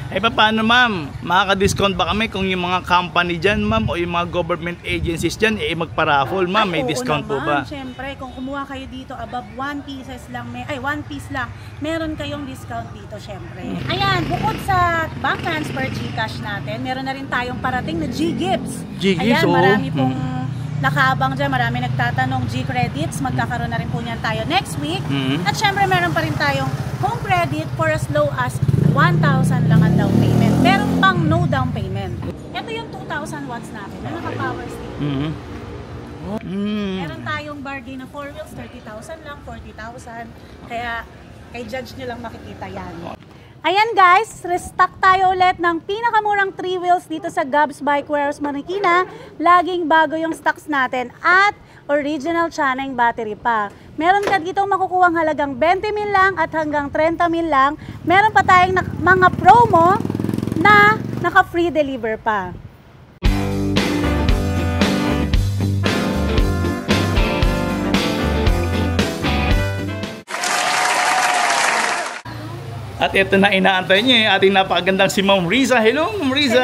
Eh paano ma'am? Makaka-discount ba kami kung yung mga company dyan ma'am o yung mga government agencies dyan magpa-raffle ma'am? May discount po ba? Siyempre, kung kumuha kayo dito above 1 pieces lang, 1 piece lang, meron kayong discount dito siyempre. Ayan, bukod sa bank transfer GCash natin, meron na rin tayong parating na G-Gifts. Ayan, marami pong nakaabang dyan, marami nagtatanong G-Credits, magkakaroon na rin po niyan tayo next week. At syempre meron pa rin tayong home credit for as low as 1,000 lang ang down payment. Meron pang no down payment. Ito yung 2,000 watts natin na naka-power stick. Meron tayong bargain na 4 wheels, 30,000 lang, 40,000. Kaya kay judge nyo lang makikita yan. Ayan guys, restock tayo ulit ng pinakamurang 3 wheels dito sa Gabs Bike Warehouse Marikina. Laging bago yung stocks natin at original Chaneng battery pa. Meron ka dito makukuha halagang 20,000 lang at hanggang 30,000 lang. Meron pa tayong mga promo na naka-free deliver pa. At ito na inaantay niyo yung ating napakagandang si Ma'am Riza. Hello Ma'am Riza!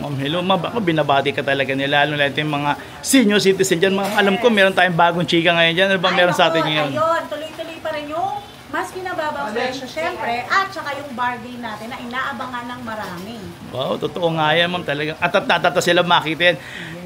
Ma'am, hello ma'am. Ako binabati ka talaga nila. Lalo na yung mga senior citizen dyan. Ma'am, alam ko meron tayong bagong chika ngayon dyan. Ano ba meron sa atin ngayon? Ayun, tuloy-tuloy pa rin yung mas pinababang presyo syempre. At saka yung bargain natin na inaabangan ng marami. Wow, totoo nga yan ma'am talaga. At tatata sila makita yan.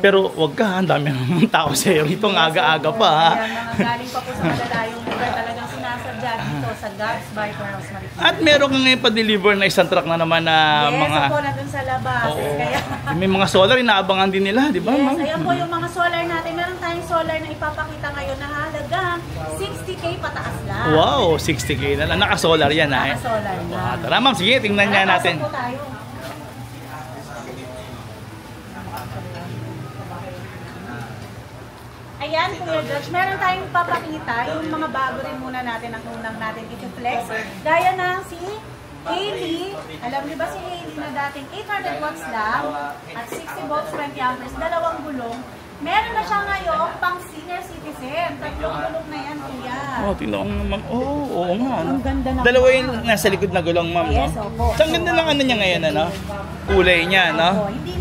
Pero wag ka, ang dami ng tao sa iyo. Itong aga-aga pa ha. Yan, mga galing pa po sa malalayong lugar talagang sinasadya dito sa Gabs Bike Warehouse Marikina. At meron ka ngayon pa-deliver na isang truck na naman na mga... Yes, ako na dun sa labas. Kaya... May mga solar, inaabangan din nila, di ba ma'am? Yes, ayan po yung mga solar natin. Meron tayong solar na ipapakita ngayon na halagang 60K pataas lang. Wow, 60K na lang. Naka-solar yan ha. Naka-solar na. Tara ma'am, sige, tingnan niya natin. Pasok po tayo. Ayan, Kuya Josh, meron tayong papakita yung mga bago rin muna natin ang unang natin i-flex. Gaya ng si Hailey. Alam niyo ba si Hailey na dating 800 watts lang at 60 volts 20 amperes, dalawang gulong. Meron na siya ngayon pang senior citizen. Tatlong gulong na yan, Kuya. Oh, tingnan mo ma'am. Oo nga. Ang ganda na. Dalawa yung nasa likod na gulong ma'am. Yes, opo. So, ang ganda ng ano niya ngayon, ano? Kulay niya, no? Opo, hindi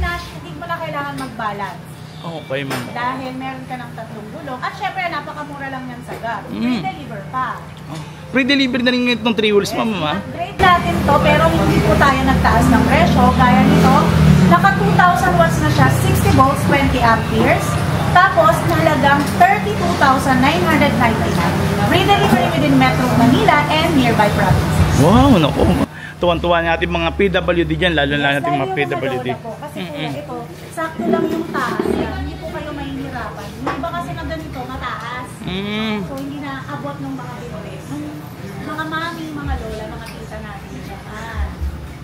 mo na kailangan mag-balance. Okay, ma'am. Dahil meron ka ng tatlong gulong. At syempre, napakamura lang yan sa Gab. Free deliver pa. Free delivery na rin ngayon itong 3 wheels, ma'am, ha? Upgrade natin to, pero hindi po tayo nagtaas ng presyo. Gaya nito, naka 2,000 watts na siya, 60 volts, 20 amperes. Tapos, nahalagang 32,999. Free delivery within Metro Manila and nearby provinces. Wow, naku. Tuwan-tuwa natin mga PWD dyan, lalo na natin mga PWD. Kasi ito, sakto lang yung taas. Hindi po kayo mahihirapan. Yung iba kasi na ganito, mataas. So, hindi na abot ng mga bibores. Mga mami, mga lola, mga tita natin dyan.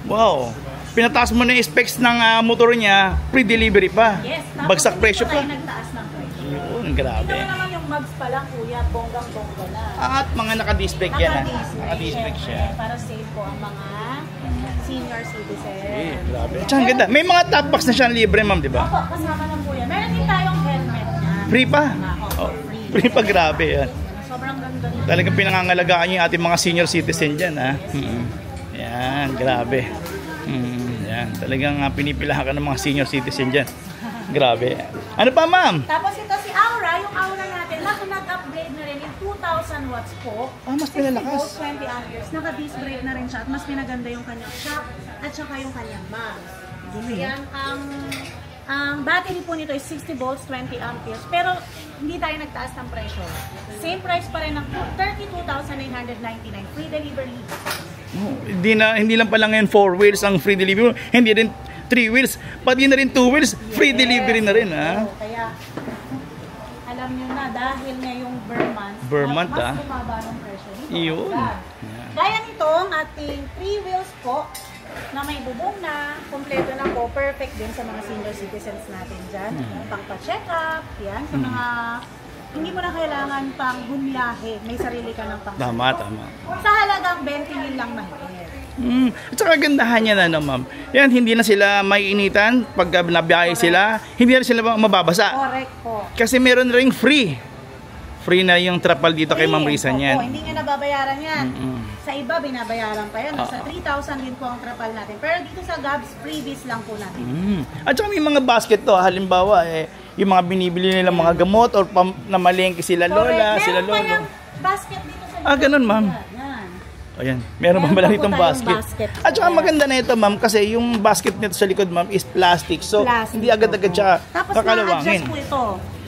Wow. Pinataas mo na yung specs ng motor niya, pre-delivery pa. Yes. Bagsak presyo pa. Nagtaas ng presyo. Yun, grabe. Ito naman yung mags pa lang, Kuya, bonggang-bongga na. At mga naka-display yan, ha? Naka-display siya. Para safe po ang mga senior citizen. Eh, grabe. At ang ganda. May mga top box na siya libre, ma'am, di ba? Opo, kasama na po yan. Meron din tayong helmet na. Free pa? Oh, free pa, grabe yan. Sobrang ganda rin. Talagang pinangangalagaan yung ating mga senior citizen dyan, ha? Yan, grabe. Yan, talagang pinipilahan ka ng mga senior citizen dyan. Grabe. Ano pa, ma'am? Tapos ito si Aura, yung Aura natin, nag-upgrade na rin yung 2,000 watts po. Mas pinalakas. 20 amperes. Naka-disc brake na rin siya at mas pinaganda yung kanyang shock at saka yung kanyang mags. Ayan, ang battery po nito is 60 volts, 20 amperes. Pero hindi tayo nagtaas ng presyo. Same price pa rin ng 32,999. Free delivery. Hindi lang pala ngayon 4 wheels ang free delivery. Hindi rin 3 wheels. Pati na rin 2 wheels, free delivery na rin. Ha? Kaya alam nyo na, dahil ngayong Vermont, mas bumaba ng presyo dito. Yun. Gaya nitong ating 3 wheels po, na may bubong na, kompleto na po, perfect din sa mga senior citizens natin dyan. Pang-check up, yan, sa mga hindi mo na kailangan pang bumiyahe, may sarili ka ng pang. Tama. Sa halagang 20,000 lang mahigit. At saka gandahan niya na, no, ma'am. Yan, hindi na sila maiinitan pag nabiyahe sila, hindi na sila mababasa. Correct po. Kasi meron ring free Free na yung trapal dito kay Ma'am Risa Opo, niyan. hindi nyo nababayaran yan. Sa iba, binabayaran pa yan. Sa 3,000 din po ang trapal natin. Pero dito sa Gabs, freebies lang po natin. At saka may mga basket to, halimbawa, yung mga binibili nilang mga gamot or na malengke sila lola, sila Meron lolo. pa yung basket dito sa Ganun, ma'am. Yan. Ayan, meron pa pala itong basket. At saka Ayan. maganda na ito, ma'am, kasi yung basket nito sa likod, ma'am, is plastic. So, Plastic, hindi agad-agad siya Tapos kakalawangin. na-adjust po ito.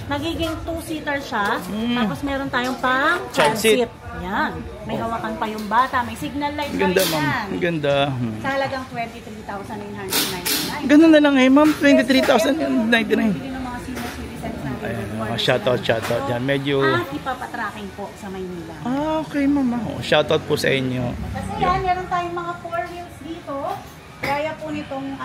Nagiging 2-seater siya. Tapos meron tayong pang Child seat. transit. Yan. May hawakan pa yung bata. May signal light na Ganda, rin ma'am. yan. Ganda. Sa halagang 23,999. Ganun na lang ma'am. Bili 23,099. ng mga senior citizens natin. Ayan, shoutout yan. Medyo... At ipapatracking po sa Maynila. Okay, ma'am. Shoutout po sa inyo. Kasi yan, meron tayong mga 4 wheels dito. Gaya po nitong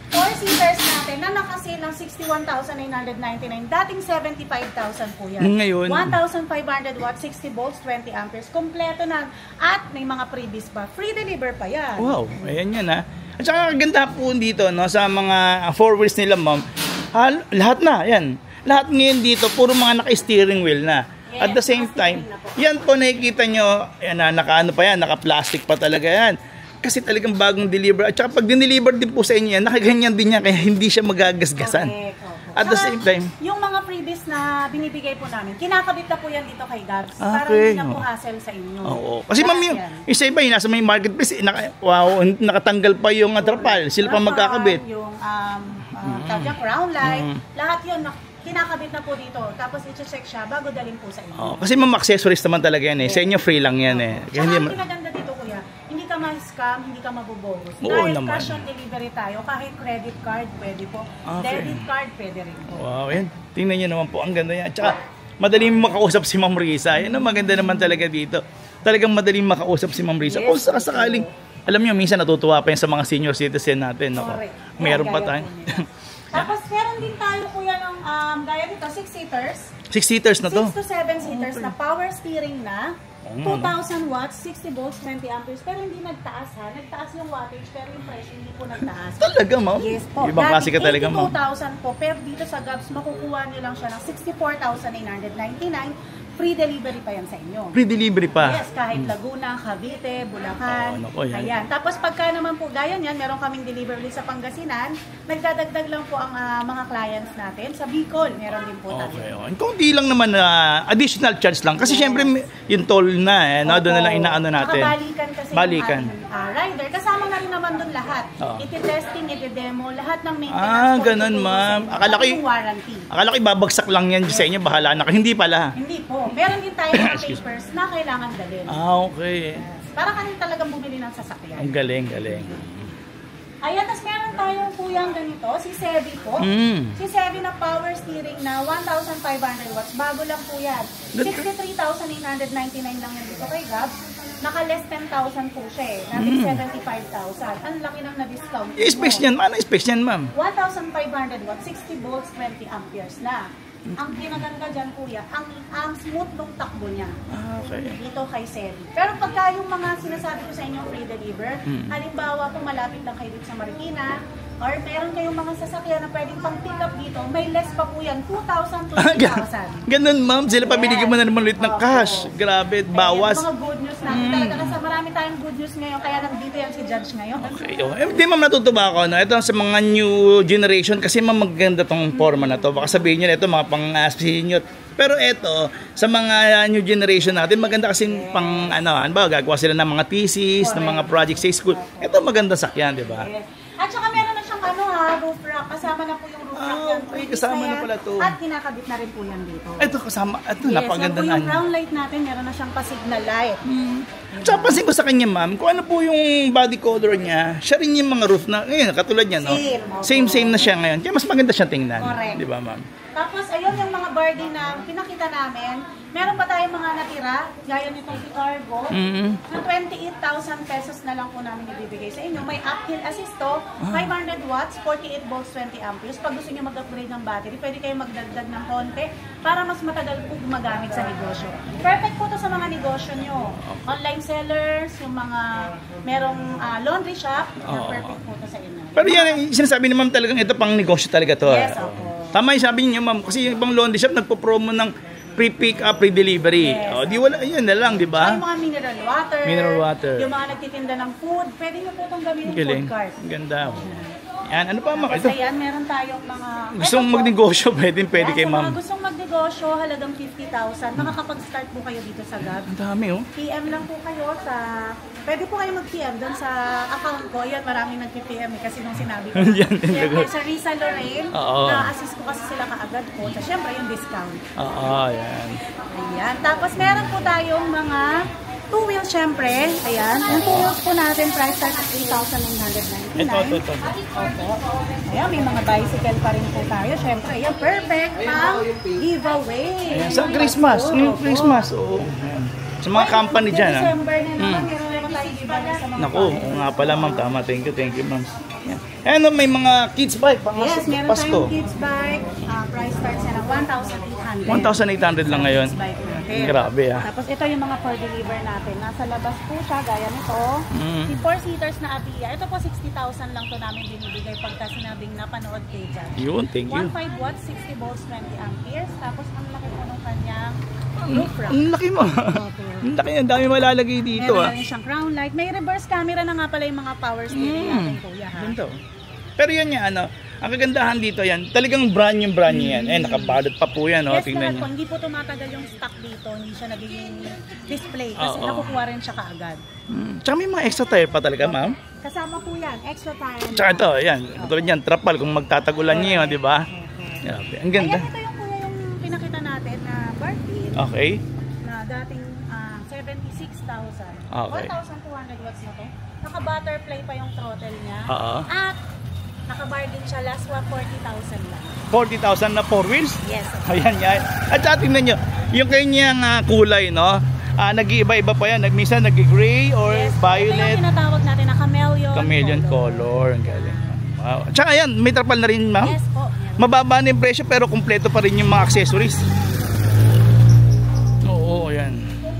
4-seaters natin na nakasale ng 61,999. Dating 75,000 po yan. Ngayon? 1,500 watts, 60 volts, 20 amperes. Kompleto na. At may mga freebies pa. Free deliver pa yan. Wow, ayan yan ha. At saka ganda po dito no, sa mga 4 wheels nila ma'am. Lahat na, yan. Lahat ngayon dito, puro mga naka-steering wheel na. Yes, At the same time, yan po nakikita nyo, yan na, naka-ano pa yan, naka-plastic pa talaga yan. Kasi talagang bagong deliver. At saka pag dineliver din po sa inyo yan, nakaganyan din yan, kaya hindi siya magagasgasan. Correct. At the same time, yung mga freebies na binibigay po namin, kinakabit na po yan dito kay Gabs. Para Okay. hindi na po hassle sa inyo. oo. Kasi ma'am, yung Yan. isa iba yung nasa may marketplace, nakatanggal pa yung trapal. Sila pa magkakabit. Yung crown light, lahat yun kinakabit na po dito. Tapos i-check siya bago dalhin po sa inyo. Kasi ma'am, accessories naman talaga yan eh. Sa inyo free lang yan eh. Kaya Saka hindi ang pinaganda dito kuya, hindi ka ma-scam, hindi ka mabubogos. Oo Dahil naman. cash on delivery tayo, kahit credit card pwede po, Okay. debit card pwede rin po. Wow, yan. Tingnan nyo naman po, ang ganda yan. At saka, madaling makausap si Ma'am Risa. Yan ang maganda naman talaga dito. Talagang madaling makausap si Ma'am Risa. Kung sakaling, alam nyo, minsan natutuwa pa yan sa mga senior citizen natin. No? Correct. Meron pa Gaya tayo. po nila. Tapos meron din tayo kuya ng gaya dito, 6-seaters. 6-seaters na to. 6 to 7-seaters na power steering na. 2,000 watts, 60 volts, 20 amperes. Pero hindi nagtaas ha. Nagtaas yung wattage pero yung presyo hindi po nagtaas. Talaga, ma'am? Yes po. Ibang klase ka talaga, ma'am. 82,000 po. Pero dito sa Gabs, makukuha nyo lang siya ng 64,999. Free delivery pa yan sa inyo. Free delivery pa. Yes, kahit Laguna, Cavite, Bulacan. Oo, naku, yan. Ayan. Tapos pagka naman po gaya niyan, meron kaming delivery sa Pangasinan. Nagdadagdag lang po ang mga clients natin. Sa Bicol, meron din po tayo. Okay, okay. Kunti lang naman na additional charge lang. Kasi syempre, yung toll na doon na lang inaano natin. Saka balikan kasi Balikan. yung ating, rider. Kasama na rin naman doon lahat. Oo. Iti-testing, iti-demo, lahat ng maintenance. po, Ganun, itutulong ma'am. sa inyo. Akala ko Pati yung warranty. Akala ko ibabagsak lang yan sa inyo, bahala na. Hindi pala. Hindi po. Meron din tayo mga papers na kailangan dalhin. Okay. Para ka rin talagang bumili ng sasakyan. Ang galing, galing. Ayan, tapos meron tayong kuyang ganito, si Sevi po. Si Sevi na power steering na 1,500 watts. Bago lang po yan. 63,899 lang yan dito kay Gab. Naka less 10,000 po siya eh. Natin 75,000. Ang laki nang na-discount. Yung specs niyan, ano specs niyan, ma'am? 1,500 watts, 60 volts, 20 amperes na. Ang pinaganda dyan, kuya, ang smooth nung takbo niya. Okay. Dito kay Sevi. Pero pagka yung mga sinasabi ko sa inyo free deliver, halimbawa kung malapit lang kayo dito sa Marikina, or meron kayong mga sasakyan na pwedeng pang pick up dito, may less pa po yan, 2,000 to 3,000. Ganun, ma'am. Sila pa binigyan mo na naman ulit ng cash. Grabe, bawas. Mga good news natin. Talaga kasi marami tayong good news ngayon, kaya nandito yan si Judge ngayon. Okay. Hindi, ma'am, natutuwa ako. No? Ito sa mga new generation, kasi ma'am, maganda tong forma na to. Baka sabihin nyo na ito, mga pang-senior. Pero ito, sa mga new generation natin, maganda kasi pang, gagawa sila ng mga thesis, ng mga projects sa school. Ito maganda sakyan, di ba? At saka meron na siyang roof rack. Kasama na po yung roof rack yan. Okay, kasama na pala to. At kinakabit na rin po yan dito. Ito kasama, ito Yes, napaganda yan po na. yung brown light natin, meron na siyang pa-signal light. Tsaka pansin ko sa kanya, ma'am, kung ano po yung body color niya, siya rin yung mga roof na, ngayon, katulad niya, no? Same na siya ngayon. Kaya mas maganda siya tingnan. Correct. Di ba, ma'am? Tapos, ayun yung mga barding na pinakita namin. Meron pa tayong mga natira, gaya nitong si Cargo, na 28,000 pesos na lang po namin ibibigay sa inyo. May uphill assist to, 500 watts, 48 volts, 20 amperes. Pag gusto nyo mag-upgrade ng battery, pwede kayong magdagdag ng konti para mas matagal po gumagamit sa negosyo. Perfect po to sa mga negosyo nyo. Online sellers, yung mga merong laundry shop, perfect po to sa inyo. Pero yan, sinasabi ni ma'am talagang ito pang negosyo talaga to. Yes, opo. Tama yung sabi niyo, ma'am, kasi yung ibang laundry shop nagpo-promo ng Free pick up, free delivery. Yes. O, di wala, yun na lang, di Ay, ba? mga mineral water. Mineral water. Yung mga nagtitinda ng food, pwede nyo po itong gawin ng Galing. food cart. Ganda. Yan, ano pa ma'am? Tapos Ito. ayan, meron tayong mga... Gustong Ito po. magnegosyo, pwede Yan, kay sa ma'am. mga gustong magnegosyo, halagang 50,000, makakapag-start po kayo dito sa Gab. Ang dami oh. PM lang po kayo sa... Pwede po kayo mag-PM doon sa account ko. Yan, maraming nag-PM kasi nung sinabi ko. Yan, Siyempre, sa Risa Lorraine, Oo. na-assist ko kasi sila kaagad po. So, siyempre, yung discount. Oo, yan. Ayan. Tapos, meron po tayong mga two wheels, syempre. Ayan. Yung two wheels po natin, price start at 3,999. Ito. Opo. Ayan, may mga bicycle pa rin po tayo. Syempre, ayan, perfect pang giveaway. Ayan, sa Christmas. Yung Christmas, oo. Ayan. Sa mga company dyan, ha? December na naman, meron naman tayo giveaway sa mga Naku, oo nga pala ma'am, tama. Thank you ma'am. Yan. Ano, may mga kids bike, pang Yes, meron Pasko. tayong kids bike. Price starts na 1,800. 1,800 lang ngayon. Kids bike natin. Grabe ah. Tapos ito yung mga for deliver natin. Nasa labas po siya, gaya nito. Yung 4-seaters na Avia. Ito po 60,000 lang to namin binibigay pagka sinabing napanood kayo dyan. Yun, thank you. 1.5 watts, 60 volts, 20 amperes. Tapos ang laki po nung kanyang roof rack. Ang laki mo. Ang laki, ang dami malalagay dito Meron ah. na rin siyang crown light. May reverse camera na nga pala yung mga power steering natin, kuya, ha? Ganito. Pero yan nga, ano, ang kagandahan dito yan, talagang brand new yan. Eh, nakabalot pa po yan, oh, Yes, tingnan lahat nyo. po. Hindi po tumatagal yung stock dito. Hindi siya nagiging display kasi Oo. nakukuha rin siya kaagad. Tsaka may mga extra tire pa talaga, ma'am. Kasama po yan. Extra tire. Tsaka ito, yan. Katulad yan, trapal kung magtatagulan nyo, di ba? Grabe, ang ganda. Ayan, ito yung kuya yung pinakita natin na birthday Okay. na dating 76,000. Okay. 1,200 watts na to. Naka-butterfly pa yung throttle niya. Oo. At naka-bargain siya last one 40,000 lang. 40,000 na 4 wheels. Yes. Ayan yan. At saka tingnan nyo, yung kanyang kulay, no? Nag-iiba-iba pa yan. Minsan nag-gray or Yes. Ito violet. yung tinatawag natin na chameleon, Chameleon color. Ang galing. Wow. Tsaka yan, may trapal na rin, ma'am. Yes po. Meron. Mababa na yung presyo pero kumpleto pa rin yung mga accessories. Oo, yan. Kung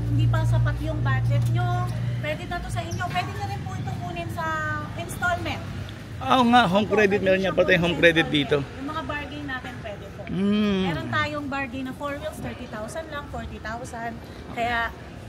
hindi pa sapat yung budget nyo, pwede na to sa inyo. Pwede na rin po ito kunin sa installment. Oo nga, home credit. Meron niya pa tayong home credit dito. Yung mga bargain natin pwede po. Mm. Meron tayong bargain na 4 wheels, 30,000 lang, 40,000. Kaya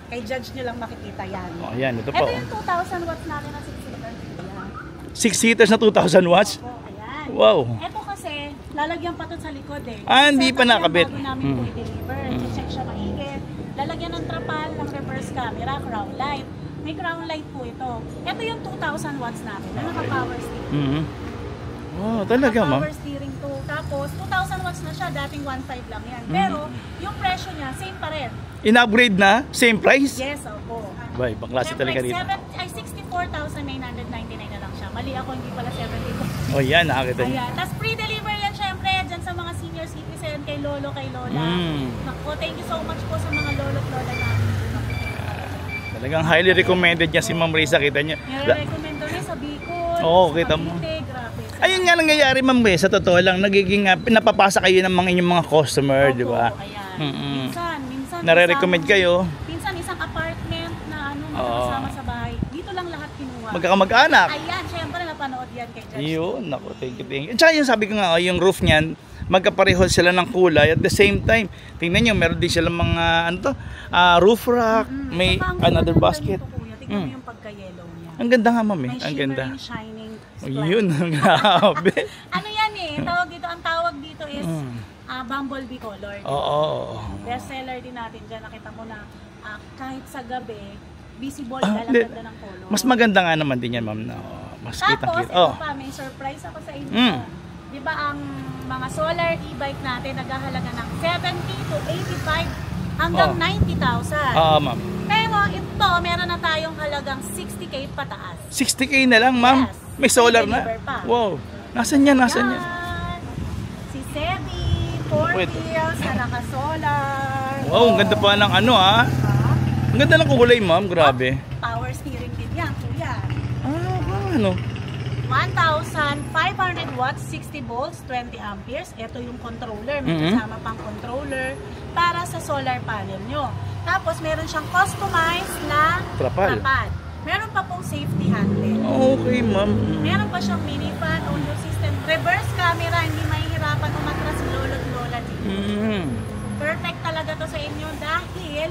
kay judge nyo lang makikita yan. Oh, yan, ito Ito po. yung 2,000 watts natin na 6-seater. Ayan. 6 seaters na 2,000 watts. Po, ayan. Wow. Ito kasi, lalagyan pa to sa likod eh. Hindi pa Kasi nakabit. bago namin po i-deliver. Check siya maigit. Lalagyan ng trapal, ng reverse camera, crown light. May crown light po ito. Ito yung 2,000 watts natin na naka-power steering. Mm. Wow, talaga, ma'am. Power steering to. Tapos, 2,000 watts na siya. Dating 1.5 lang yan. Pero, yung presyo niya, same pa rin. In-upgrade na, same price. Yes, opo. Ba, ibang klase talaga dito. 64,999 na lang siya. Mali ako, hindi pala 72. Oh, yan, nakakita niyo. Ayan. Tapos free deliver yan syempre dyan sa mga senior citizen, kay lolo, kay lola. Naku, thank you so much po sa mga lolo at lola namin. Talagang highly recommended niya si Ma'am Risa, kita niyo. Nire-recommend ko rin sa Bicol, Oo, sa kita mo. Cavite, grabe. Ayun nga nangyayari, Ma'am Risa, sa totoo lang, nagiging napapasa kayo ng mga inyong mga customer, Opo, di ba? ayan. Minsan. Nare-recommend kayo. Minsan isang apartment na Oo. kasama sa bahay. Dito lang lahat kinuha. Magkakamag-anak. Ayan, syempre napanood yan kay Judge. Yun, naku, thank you. Tsaka yung sabi ko nga, yung roof niyan, magkapareho sila ng kulay. At the same time, tingnan nyo, meron din sila mga, roof rack, may Saka ang another ganda basket. nito, kuya. Tingnan mo yung pagka-yellow niya. Ang ganda nga, ma'am, eh. May Ang ganda. shimmering, shining Oh, splash. yun, grabe. Ano yan eh, ang tawag dito is bumblebee color. Oo. Best seller din natin dyan. Nakita mo na kahit sa gabi, visible Ah, ganda ng color. Mas maganda nga naman din yan, ma'am. No, mas Tapos, kitang-kita. ito pa, may surprise ako sa inyo. Di ba ang mga solar e-bike natin naghahalaga ng 70 to 85 hanggang 90,000. Oo, ma'am. Pero ito, meron na tayong halagang 60K pataas. 60K na lang, ma'am. Yes. May solar na. Deliver pa. Wow. Nasaan yan? Nasaan yan? Yan. Si Sebi, 4 Wait. wheels, na naka-solar. Wow, ang ganda pa ng ano, ah. Ang ganda ng kulay, ma'am. Grabe. Power steering din yan, kuya. Ano? 1,500 watts, 60 volts, 20 amperes. Ito yung controller. May kasama pang controller para sa solar panel nyo. Tapos, meron siyang customized na Trapal. Meron pa pong safety handle. Okay, ma'am. Meron pa siyang mini fan, audio system, reverse camera, hindi mahihirapan umatras si lolo at lola dito. Perfect talaga to sa inyo dahil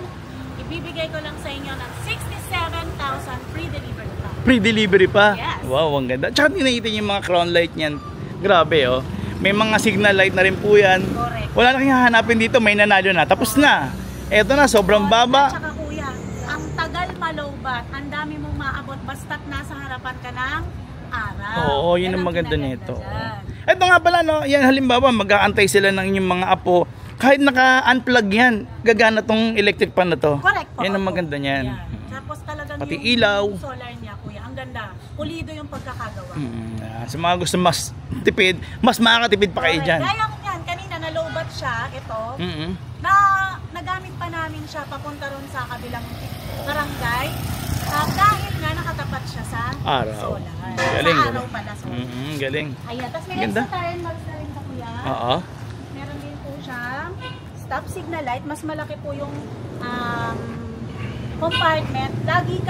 ibibigay ko lang sa inyo ng 67,000 free delivery pa. Free delivery pa? Yes. Wow, ang ganda. Tsaka tinaitin yung mga crown light niyan. Grabe, oh. May mga signal light na rin po yan. Correct. Wala na kayong hahanapin dito, may nanalo na. Tapos na. Eto na, sobrang baba. At saka kuya, ang tagal malowbat, ang dami mong maabot basta't nasa harapan ka ng araw. Oo, yun ang Yan maganda kinaganda nito. dyan. Ito nga pala, no, yan halimbawa, mag-aantay sila ng inyong mga apo. Kahit naka-unplug yan, gagana tong electric pan na to. Correct po. Yan ang Opo. maganda niyan. Yan. Tapos talagang Pati yung ilaw. solar niya, kuya, ang ganda. Pulido yung pagkakagawa. Sa mga gusto mas tipid, mas makakatipid pa kayo Correct. dyan. Gaya ko yan, kanina nalowbat siya, ito, na nagamit pa namin siya papunta ron sa kabilang barangay. Dahil nga nakatapat siya sa Araw. solar. Galing, sa galing. araw pala, sorry. Galing. Ayan, tapos may Ganda. extra tire marks na rin sa kuya. Oo. Meron din po siya stop signal light. Mas malaki po yung compartment. Lagi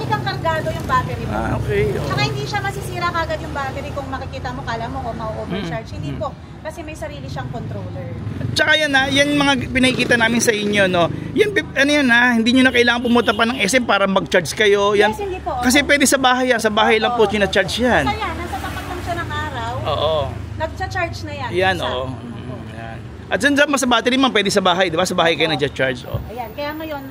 kang kargado yung battery mo. Okay. Tsaka hindi siya masisira kagad yung battery kung makikita mo, kala mo o ma-overcharge. Hindi po. Kasi may sarili siyang controller. Tsaka yan yan mga pinakikita namin sa inyo, no. Yan ano yan hindi niyo na kailangan pumunta pa ng SM para mag-charge kayo. Yan. Yes, hindi po. Kasi pwede sa bahay yan, sa bahay lang po china-charge yan. Basta yan, nasa tapat lang siya ng araw. Oo. Nagcha-charge na yan. Yan, Isa. oo. Yan. At dyan sa battery man, pwede sa bahay, di ba? Sa bahay kayo nagcha-charge. Oh. Ayan, kaya ngayon,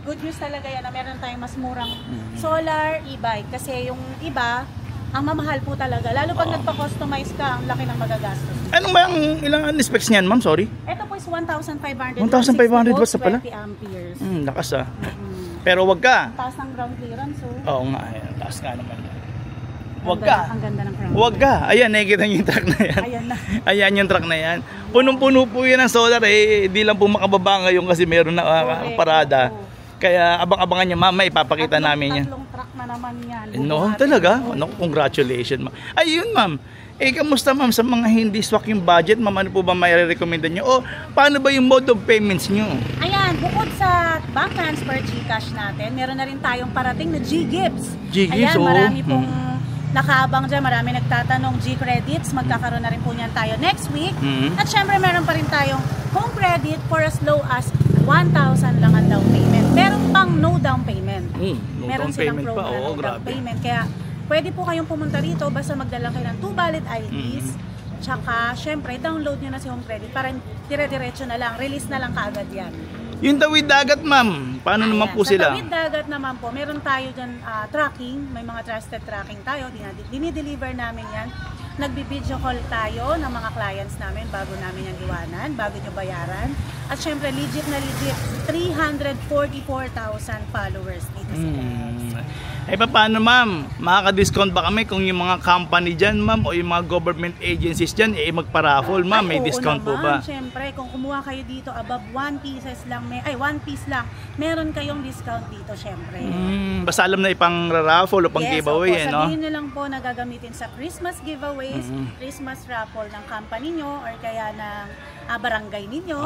good news talaga yan na meron tayong mas murang solar e-bike. Kasi yung iba, ang mamahal po talaga. Lalo pag nagpa-customize ka, ang laki ng magagastos. Anong ba ang ilang specs niyan, ma'am? Sorry. Ito po is 1,500. 1,500 watts na pala? 20 amperes. Lakas Pero wag ka. Taas ng ground clearance, so. Oo nga, ayan. Taas nga naman yan. Wag ka. Ang ganda ng ground. Wag ka. Ayan, nakikita niyo yung truck na yan. Ayan na. Ayan yung truck na yan. Punong-puno po yan ng solar Hindi lang po makababa ngayon kasi meron na parada. Oo. Kaya abang-abangan niyo, ma'am. Ipapakita namin yan. Tatlong truck na naman yan. No, talaga? No, congratulations, ma'am. Ayun, ma'am. Kamusta, ma'am, sa mga hindi swak yung budget, ma'am? Ano po ba may recommend niyo? O, paano ba yung mode of payments niyo? Ayan, bukod sa bank transfer GCash natin, meron na rin tayong parating na G-Gifts. G-Gifts, Ayan, marami oo. pong nakaabang dyan, marami nagtatanong G-Credits, magkakaroon na rin po niyan tayo next week. At syempre, meron pa rin tayong home credit for as low as 1,000 lang ang down payment. Meron pang no down payment. Meron silang program no down payment. Kaya pwede po kayong pumunta rito basta magdala kayo ng 2 valid IDs. Tsaka syempre download nyo na si home credit para dire-diretso na lang, release na lang kaagad yan. Yung tawid dagat, ma'am, paano naman po sila? Sa tawid dagat naman po, meron tayo dyan tracking, may mga trusted tracking tayo, dinideliver namin yan. Nagbi-video call tayo ng mga clients namin bago namin yan iwanan, bago nyo bayaran. At syempre, legit na legit, 344,000 followers dito sa paano, ma'am? Makaka-discount ba kami kung yung mga company dyan, ma'am, o yung mga government agencies dyan, magpa-raffle, ma'am? May discount po ba? Syempre, kung kumuha kayo dito above 1 piece lang, meron kayong discount dito, syempre. Basta alam na ipang-raffle o pang-giveaway, no? Sabihin nyo lang po na gagamitin sa Christmas giveaways, Christmas raffle ng company nyo, or kaya ng barangay ninyo.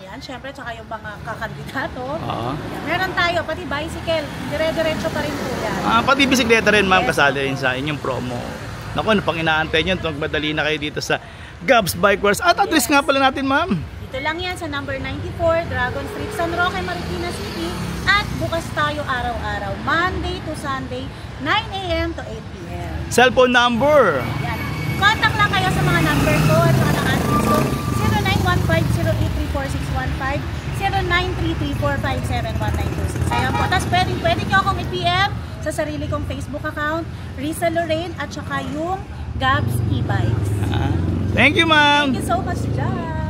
Yan, syempre, tsaka yung mga kakandidato. Yan, meron tayo, pati bicycle, dire-diretso pa rin po yan. Pati bisikleta rin, ma'am, kasali rin sa inyong promo. Naku, ano pang inaantay nyo? Magmadali na kayo dito sa Gabs Bike Wars. At address nga pala natin, ma'am. Dito lang yan sa number 94, Dragon Street, San Roque, Marikina City. At bukas tayo araw-araw, Monday to Sunday, 9 a.m. to 8 p.m. Cellphone number. Yan. Contact lang kayo sa mga number ko at mga ng-admins ko. 0915-0834615, 0933-457-1926. Ayan po. Tapos pwede nyo akong i-PM sa sarili kong Facebook account, Risa Lorraine, at saka yung Gabs E-Bikes. Thank you, ma'am. Thank you so much, John.